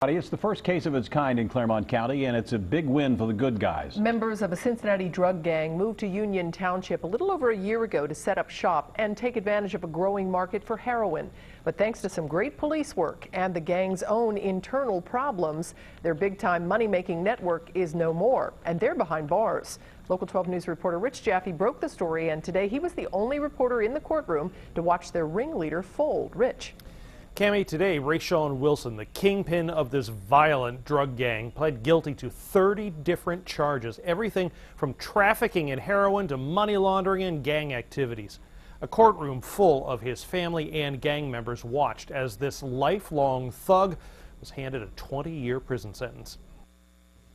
It's the first case of its kind in Claremont County, and it's a big win for the good guys. Members of a Cincinnati drug gang moved to Union Township a little over a year ago to set up shop and take advantage of a growing market for heroin. But thanks to some great police work and the gang's own internal problems, their big-time money-making network is no more, and they're behind bars. Local 12 News reporter Rich Jaffe broke the story, and today he was the only reporter in the courtroom to watch their ringleader fold. Rich. Cammie, today Rayshawn Wilson, the kingpin of this violent drug gang, pled guilty to 30 different charges, everything from trafficking in heroin to money laundering and gang activities. A courtroom full of his family and gang members watched as this lifelong thug was handed a 20-year prison sentence.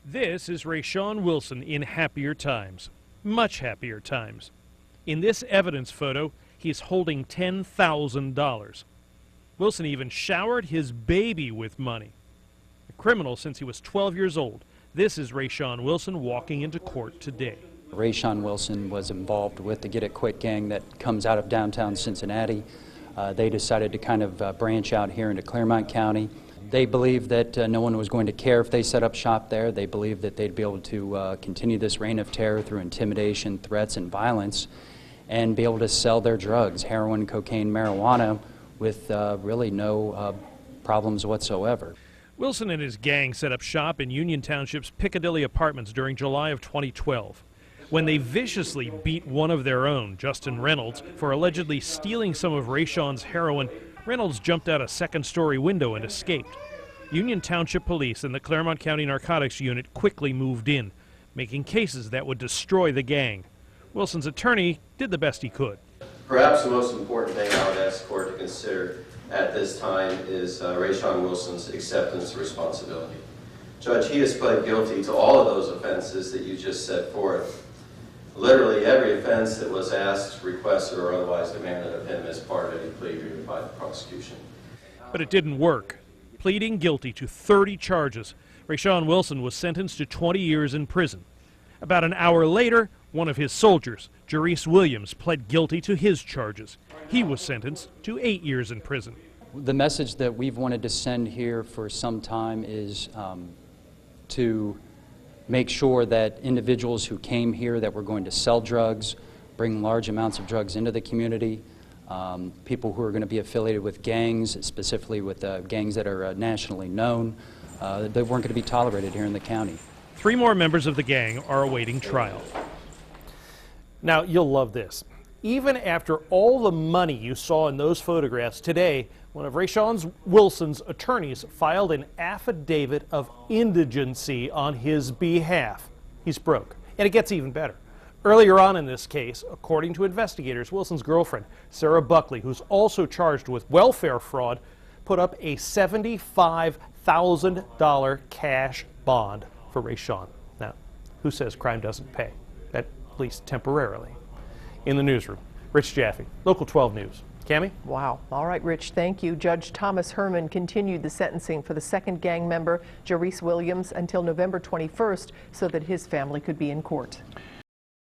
This is Rayshawn Wilson in happier times, much happier times. In this evidence photo, he's holding $10,000. Wilson even showered his baby with money. A criminal since he was 12 years old, this is Rayshawn Wilson walking into court today. Rayshawn Wilson was involved with the Get It Quick gang that comes out of downtown Cincinnati. They decided to kind of branch out here into Claremont County. They believed that no one was going to care if they set up shop there. They believed that they'd be able to continue this reign of terror through intimidation, threats, and violence, and be able to sell their drugs, heroin, cocaine, marijuana, with really no problems whatsoever. Wilson and his gang set up shop in Union Township's Piccadilly Apartments during July of 2012. When they viciously beat one of their own, Justin Reynolds, for allegedly stealing some of Rayshawn's heroin, Reynolds jumped out a second-story window and escaped. Union Township Police and the Claremont County Narcotics Unit quickly moved in, making cases that would destroy the gang. Wilson's attorney did the best he could. Perhaps the most important thing I would ask the court to consider at this time is Rayshawn Wilson's acceptance of responsibility. Judge, he has pled guilty to all of those offenses that you just set forth. Literally every offense that was asked, requested, or otherwise demanded of him as part of any plea agreement by the prosecution. But it didn't work. Pleading guilty to 30 charges, Rayshawn Wilson was sentenced to 20 years in prison. About an hour later, one of his soldiers, Juris Williams, pled guilty to his charges. He was sentenced to 8 years in prison. The message that we've wanted to send here for some time is to make sure that individuals who came here that were going to sell drugs, bring large amounts of drugs into the community, people who are going to be affiliated with gangs, specifically with gangs that are nationally known, they weren't going to be tolerated here in the county. 3 more members of the gang are awaiting trial. Now, you'll love this. Even after all the money you saw in those photographs, today, one of Rayshawn Wilson's attorneys filed an affidavit of indigency on his behalf. He's broke. And it gets even better. Earlier on in this case, according to investigators, Wilson's girlfriend, Sarah Buckley, who's also charged with welfare fraud, put up a $75,000 cash bond for Rayshawn. Now, who says crime doesn't pay? At least temporarily. In the newsroom, Rich Jaffe, Local 12 News. Cammie? Wow. All right, Rich, thank you. Judge Thomas Herman continued the sentencing for the second gang member, Juris Williams, until November 21st so that his family could be in court.